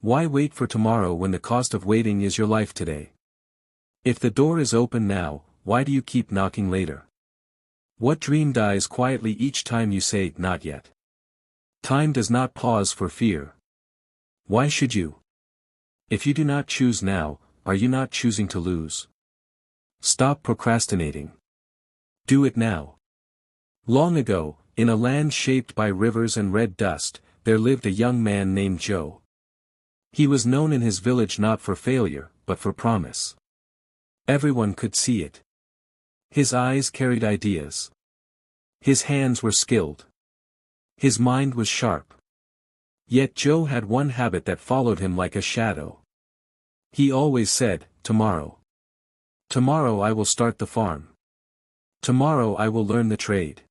Why wait for tomorrow when the cost of waiting is your life today? If the door is open now, why do you keep knocking later? What dream dies quietly each time you say, not yet? Time does not pause for fear. Why should you? If you do not choose now, are you not choosing to lose? Stop procrastinating. Do it now. Long ago, in a land shaped by rivers and red dust, there lived a young man named Joe. He was known in his village not for failure, but for promise. Everyone could see it. His eyes carried ideas. His hands were skilled. His mind was sharp. Yet Joe had one habit that followed him like a shadow. He always said, tomorrow. Tomorrow I will start the farm. Tomorrow I will learn the trade.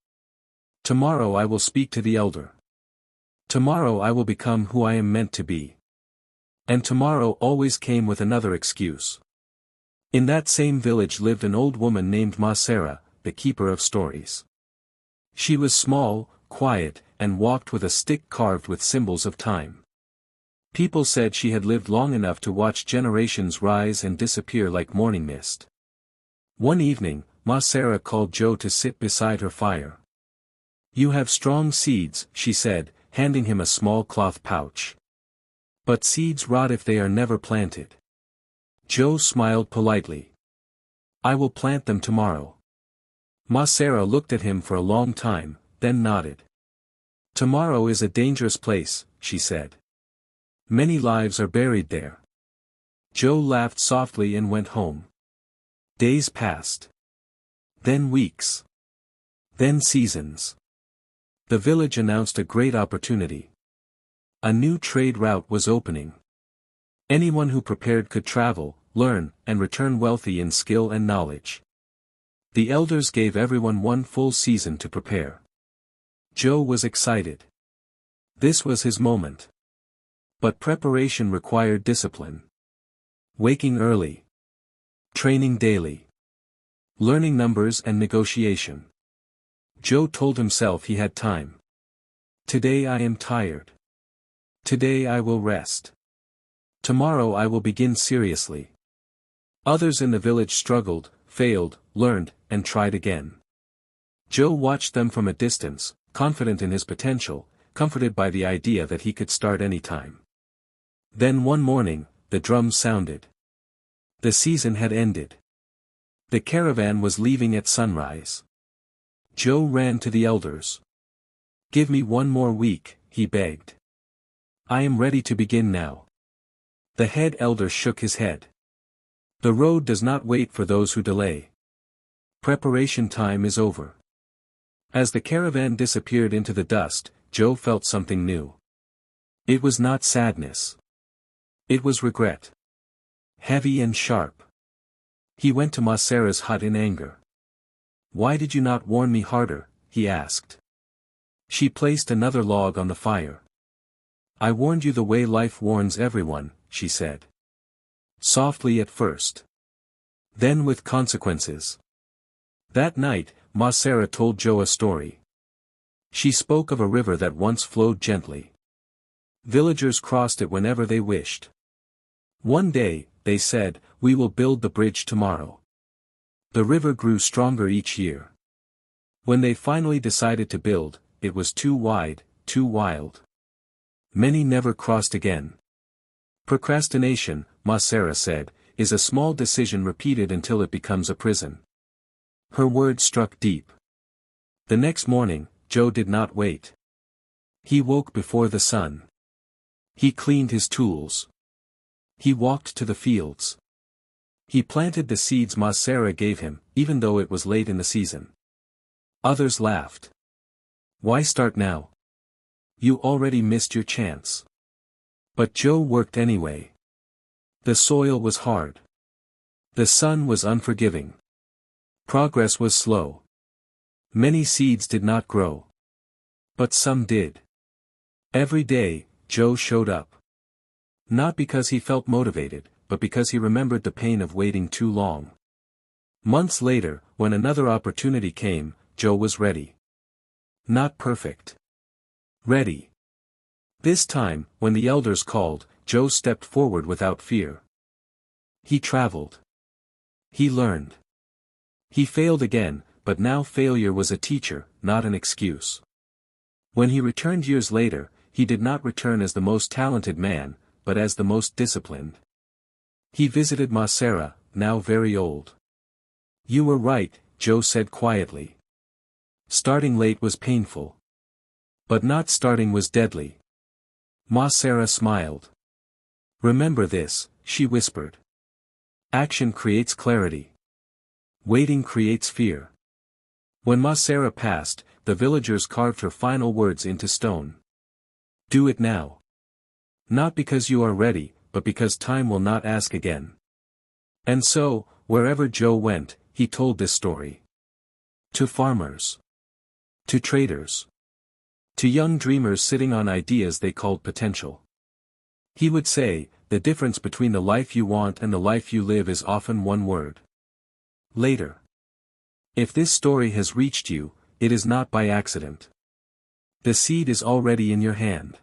Tomorrow I will speak to the elder. Tomorrow I will become who I am meant to be. And tomorrow always came with another excuse. In that same village lived an old woman named Serah, the keeper of stories. She was small, quiet, and walked with a stick carved with symbols of time. People said she had lived long enough to watch generations rise and disappear like morning mist. One evening, Serah called Joe to sit beside her fire. You have strong seeds, she said, handing him a small cloth pouch. But seeds rot if they are never planted. Joe smiled politely. I will plant them tomorrow. Serah looked at him for a long time, then nodded. Tomorrow is a dangerous place, she said. Many lives are buried there. Joe laughed softly and went home. Days passed. Then weeks. Then seasons. The village announced a great opportunity. A new trade route was opening. Anyone who prepared could travel, learn, and return wealthy in skill and knowledge. The elders gave everyone one full season to prepare. Joe was excited. This was his moment. But preparation required discipline. Waking early. Training daily. Learning numbers and negotiation. Joe told himself he had time. Today I am tired. Today I will rest. Tomorrow I will begin seriously. Others in the village struggled, failed, learned, and tried again. Joe watched them from a distance, confident in his potential, comforted by the idea that he could start any time. Then one morning, the drums sounded. The season had ended. The caravan was leaving at sunrise. Joe ran to the elders. Give me one more week, he begged. I am ready to begin now. The head elder shook his head. The road does not wait for those who delay. Preparation time is over. As the caravan disappeared into the dust, Joe felt something new. It was not sadness. It was regret. Heavy and sharp. He went to Serah's hut in anger. Why did you not warn me harder? He asked. She placed another log on the fire. I warned you the way life warns everyone, she said. Softly at first. Then with consequences. That night, Serah told Joe a story. She spoke of a river that once flowed gently. Villagers crossed it whenever they wished. One day, they said, we will build the bridge tomorrow. The river grew stronger each year. When they finally decided to build, it was too wide, too wild. Many never crossed again. Procrastination, Serah said, is a small decision repeated until it becomes a prison. Her words struck deep. The next morning, Joe did not wait. He woke before the sun. He cleaned his tools. He walked to the fields. He planted the seeds Serah gave him, even though it was late in the season. Others laughed. Why start now? You already missed your chance. But Joe worked anyway. The soil was hard. The sun was unforgiving. Progress was slow. Many seeds did not grow. But some did. Every day, Joe showed up. Not because he felt motivated, but because he remembered the pain of waiting too long. Months later, when another opportunity came, Joe was ready. Not perfect. Ready. This time, when the elders called, Joe stepped forward without fear. He traveled. He learned. He failed again, but now failure was a teacher, not an excuse. When he returned years later, he did not return as the most talented man, but as the most disciplined. He visited Serah, now very old. "You were right," Joe said quietly. "Starting late was painful. But not starting was deadly." Serah smiled. "Remember this," she whispered. "Action creates clarity. Waiting creates fear." When Serah passed, the villagers carved her final words into stone. "Do it now. Not because you are ready, but because time will not ask again." And so, wherever Joe went, he told this story. To farmers. To traders. To young dreamers sitting on ideas they called potential. He would say, the difference between the life you want and the life you live is often one word. Later. If this story has reached you, it is not by accident. The seed is already in your hand.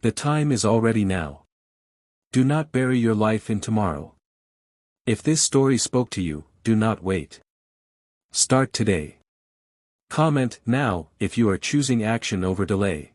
The time is already now. Do not bury your life in tomorrow. If this story spoke to you, do not wait. Start today. Comment now if you are choosing action over delay.